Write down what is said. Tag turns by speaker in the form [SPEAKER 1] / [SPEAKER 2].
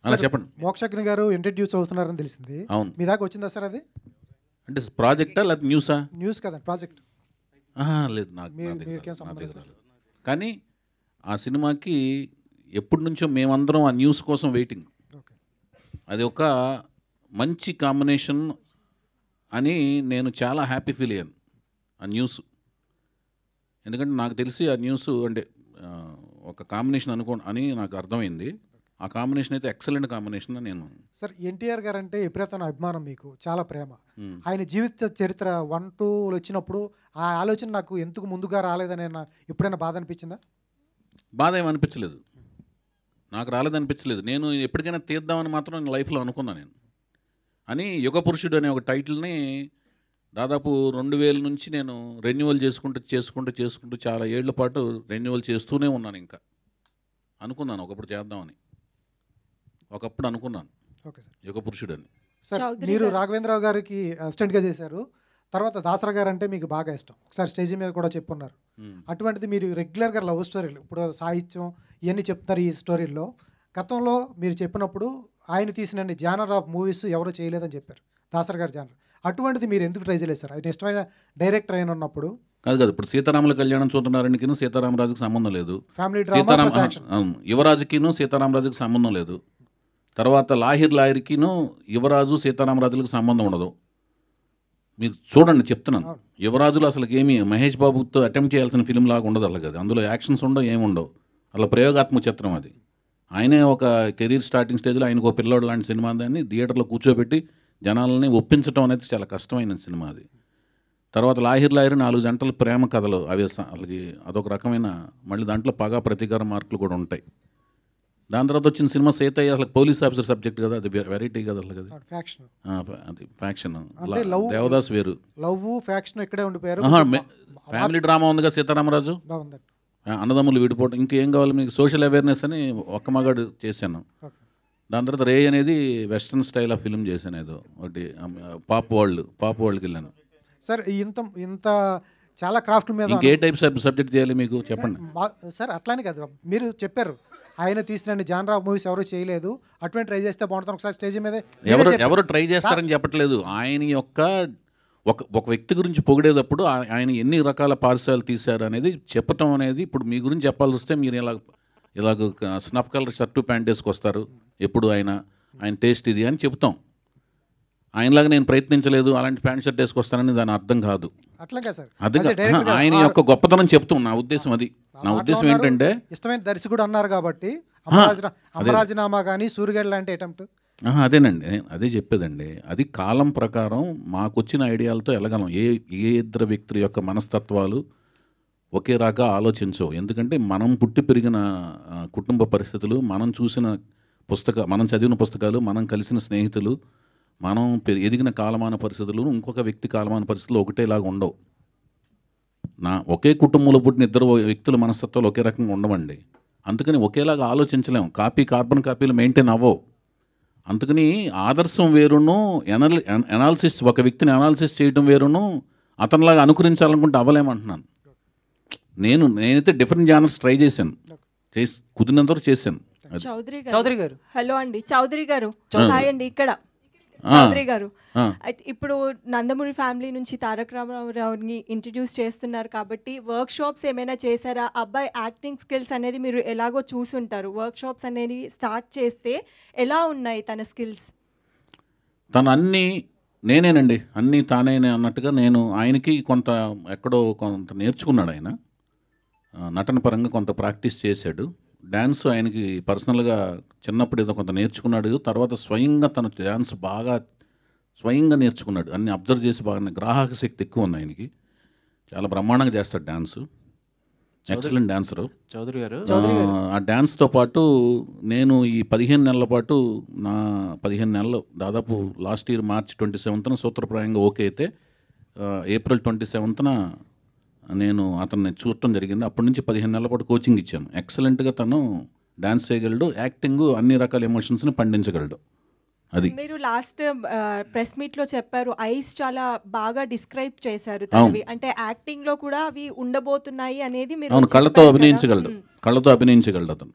[SPEAKER 1] అలా చెప్పండి.
[SPEAKER 2] మోక్షజ్ఞ గారు ఇంట్రడ్యూస్ అవుతున్నారని తెలిసింది.
[SPEAKER 1] అవును.
[SPEAKER 2] మీ దాకా వచ్చిందా సార్ అది?
[SPEAKER 1] అంటే ప్రాజెక్టా లేకపోతే న్యూసా?
[SPEAKER 2] న్యూస్ కదండి, ప్రాజెక్ట్.
[SPEAKER 1] లేదు, నాకు
[SPEAKER 2] మీకేం సంబంధం లేదు సార్?
[SPEAKER 1] కానీ ఆ సినిమాకి ఎప్పటి నుంచో మేమందరం ఆ న్యూస్ కోసం వెయిటింగ్. అది ఒక మంచి కాంబినేషన్ అని నేను చాలా హ్యాపీ ఫీల్ అయ్యాను ఆ న్యూస్. ఎందుకంటే నాకు తెలిసి ఆ న్యూస్ అంటే ఒక కాంబినేషన్ అని నాకు అర్థమైంది. ఆ కాంబినేషన్ అయితే ఎక్సలెంట్ కాంబినేషన్ అని నేను.
[SPEAKER 2] సార్ ఎన్టీఆర్ గారు అంటే విపరీతమైన అభిమానం, మీకు చాలా ప్రేమ. ఆయన జీవిత చరిత్ర 1, 2 వచ్చినప్పుడు ఆ ఆలోచన నాకు ఎందుకు ముందుగా రాలేదని ఎప్పుడైనా బాధ అనిపించిందా?
[SPEAKER 1] బాధ ఏమనిపించలేదు, నాకు రాలేదనిపించలేదు. నేను ఎప్పటికైనా తీద్దామని మాత్రం లైఫ్లో అనుకున్నాను నేను. అని యుగ పురుషుడు అనే ఒక టైటిల్ని దాదాపు 2000 నుంచి నేను రెన్యువల్ చేసుకుంటూ చాలా ఏళ్ల పాటు రెన్యువల్ చేస్తూనే ఉన్నాను. ఇంకా అనుకున్నాను ఒకప్పుడు చేద్దామని, ఒకప్పుడు అనుకున్నాను యుగ పురుషుడు అని.
[SPEAKER 2] సార్ మీరు రాఘవేంద్రరావు గారికి అసిస్టెంట్గా చేశారు, తర్వాత దాసరా గారు అంటే మీకు బాగా ఇష్టం, ఒకసారి స్టేజ్ మీద కూడా చెప్పున్నారు. అటువంటిది మీరు రెగ్యులర్గా లవ్ స్టోరీలు, ఇప్పుడు సాహిత్యం ఇవన్నీ చెప్తారు ఈ స్టోరీల్లో. గతంలో మీరు చెప్పినప్పుడు ఆయన తీసిన జానర్ ఆఫ్ మూవీస్ ఎవరు చేయలేదని చెప్పారు, దాసరా గారు జానర్. అటువంటిది మీరు ఎందుకు ట్రై చేయలేదు సార్? ఆయన ఇష్టమైన డైరెక్టర్ అయిన ఉన్నప్పుడు.
[SPEAKER 1] కాదు, ఇప్పుడు సీతారాముల కళ్యాణం చూస్తున్నారనికిను సీతారామరాజుకి సంబంధం లేదు.
[SPEAKER 2] ఫ్యామిలీ
[SPEAKER 1] యువరాజుకిను సీతారామరాజుకి సంబంధం లేదు. తర్వాత లాహిర్కిను యువరాజు సీతారామరాజులకు సంబంధం ఉండదు. మీరు చూడండి, చెప్తున్నాను. యువరాజులు అసలు ఏమీ మహేష్ బాబుతో అటెంప్ట్ చేయాల్సిన ఫిలిం లాగా ఉండదు అలాగే. అందులో యాక్షన్స్ ఉండవు, ఏముండవు. అలా ప్రయోగాత్మక చిత్రం అది. ఆయనే ఒక కెరీర్ స్టార్టింగ్ స్టేజ్లో ఆయనకు ఒక పిల్లోడు లాంటి సినిమా దాన్ని థియేటర్లో కూర్చోబెట్టి జనాలని ఒప్పించడం అనేది చాలా కష్టమైన సినిమా అది. తర్వాత లాహిర్ 4 జంటల ప్రేమ కథలు, అవి వాళ్ళకి అదొక రకమైన, మళ్ళీ దాంట్లో పగా ప్రతీకార మార్కులు కూడా ఉంటాయి. దాని తర్వాత వచ్చిన సినిమా సీతయ్య అసలు పోలీస్ ఆఫీసర్ సబ్జెక్ట్ కదా, అది వెరైటీ కదా అసలు. అది ఫ్యాక్షన్. దేవదాస్ వేరు,
[SPEAKER 2] లవ్ ఫ్యాక్షన్ ఇక్కడే ఉండిపోయారు.
[SPEAKER 1] ఫ్యామిలీ డ్రామా ఉందిగా సీతారామరాజు, అన్నదమ్ములు విడిపోవడం, ఇంకేం కావాలి మీకు? సోషల్ అవేర్నెస్ అని ఒక్క మగాడు చేశాను. దాని తర్వాత రే అనేది వెస్ట్రన్ స్టైల్ ఆఫ్ ఫిల్మ్ చేశాను, ఏదో ఒకటి పాప్ వరల్డ్కి వెళ్ళాను.
[SPEAKER 2] సార్ ఇంత చాలా క్రాఫ్ట్ మీద
[SPEAKER 1] ఇంకే టైప్ సబ్జెక్ట్ చేయాలి మీకు చెప్పండి
[SPEAKER 2] సార్? అట్లానే కాదు, మీరు చెప్పారు ఆయన తీసిన జానర్ ఆఫ్ మూవీస్ ఎవరు చేయలేదు, అటువంటి ట్రై చేస్తే బాగుంటుంది. ఒకసారి స్టేజ్ మీద
[SPEAKER 1] ఎవరు ట్రై చేస్తారని చెప్పట్లేదు. ఆయన యొక్క ఒక వ్యక్తి గురించి పొగిడేటప్పుడు ఆయన ఎన్ని రకాల పార్శ్వాలు తీశారు అనేది చెప్పటం అనేది. ఇప్పుడు మీ గురించి చెప్పాల్సి వస్తే మీరు ఇలాగ స్నఫ్ కలర్ షర్టు ప్యాంట్ వేసుకొస్తారు ఎప్పుడు, ఆయన టేస్ట్ ఇది అని చెప్తాం. ఆయనలాగా నేను ప్రయత్నించలేదు, అలాంటి ప్యాంట్ షర్ట్ వేసుకొస్తానని దాని అర్థం కాదు. అది ఆయన యొక్క గొప్పతనం చెప్తాం. నా ఉద్దేశం అది. నా ఉద్దేశం ఏంటంటే,
[SPEAKER 2] ఇష్టమైన దర్శకుడు అన్నారు కాబట్టి రాజీనామా కానీ సూర్యగడ్ లాంటి అటెంప్ట్.
[SPEAKER 1] అదేనండి, అదే చెప్పేదండి. అది కాలం ప్రకారం మాకు వచ్చిన ఐడియాలతో వెళ్ళగలం. ఏ ఇద్దరు వ్యక్తుల యొక్క మనస్తత్వాలు ఒకే రకంగా ఆలోచించవు. ఎందుకంటే మనం పుట్టి పెరిగిన కుటుంబ పరిస్థితులు, మనం చదివిన పుస్తకాలు, మనం కలిసిన స్నేహితులు, మనం ఎదిగిన కాలమాన పరిస్థితులు ఇంకొక వ్యక్తి కాలమాన పరిస్థితులు ఒకటేలాగా ఉండవు. ఒకే కుటుంబంలో పుట్టిన ఇద్దరు వ్యక్తుల మనస్తత్వాలు ఒకే రకంగా ఉండవండి. అందుకని ఒకేలాగా ఆలోచించలేము. కార్బన్ కాపీలు మెయింటైన్ అవ్వవు. అందుకని ఆదర్శం వేరును, ఎనాలిసిస్, ఒక వ్యక్తిని అనాలిసిస్ చేయడం వేరును, అతనిలాగా అనుకరించాలనుకుంటే అవ్వలేమంటున్నాను. నేనైతే డిఫరెంట్ జానర్స్ ట్రై చేశాను, కుదిరినంతవరకు చేశాను.
[SPEAKER 3] చౌదరి గారు, హలో అండి. చౌదరి గారు, హాయ్ అండి. ఇక్కడ చౌదరి గారు, అయితే ఇప్పుడు నందమూరి ఫ్యామిలీ నుంచి తారక రామారావుని ఇంట్రడ్యూస్ చేస్తున్నారు కాబట్టి వర్క్ షాప్స్ ఏమైనా చేశారా? అబ్బాయి యాక్టింగ్ స్కిల్స్ అనేది మీరు ఎలాగో చూసుంటారు. వర్క్ షాప్స్ అనేది స్టార్ట్ చేస్తే ఎలా ఉన్నాయి తన స్కిల్స్?
[SPEAKER 1] తను నేనేనండి, అన్నీ తానే అన్నట్టుగా నేను ఆయనకి ఎక్కడో కొంత నేర్చుకున్నాడు. ఆయన నటన పరంగా కొంత ప్రాక్టీస్ చేశాడు. డ్యాన్స్ ఆయనకి పర్సనల్గా చిన్నప్పుడు ఏదో కొంత నేర్చుకున్నాడు. తర్వాత స్వయంగా తన డ్యాన్స్ బాగా స్వయంగా నేర్చుకున్నాడు. అన్ని అబ్జర్వ్ చేసి బాగా గ్రాహక శక్తి ఎక్కువ ఉంది ఆయనకి. చాలా బ్రహ్మాండంగా చేస్తాడు డ్యాన్స్. ఎక్సలెంట్ డాన్సరు
[SPEAKER 4] చౌదరి గారు.
[SPEAKER 1] ఆ డ్యాన్స్తో పాటు నేను ఈ 15 నెలల పాటు 15 నెలలు దాదాపు లాస్ట్ ఇయర్ March 27న సూత్రప్రాయంగా ఓకే అయితే April 27న నేను అతన్ని చూడటం జరిగింది. అప్పటి నుంచి 15 నెలల పాటు కోచింగ్ ఇచ్చాను. ఎక్సలెంట్గా తను డాన్స్ చేయగలడు, యాక్టింగ్, అన్ని రకాల ఎమోషన్స్ని పండించగలడు. అది
[SPEAKER 3] మీరు లాస్ట్ ప్రెస్ మీట్లో చెప్పారు, ఐస్ చాలా బాగా డిస్క్రైబ్ చేశారు. అంటే యాక్టింగ్లో కూడా అవి ఉండబోతున్నాయి అనేది మీరు.
[SPEAKER 1] కళ్ళతో అభినయించగలడు అతను.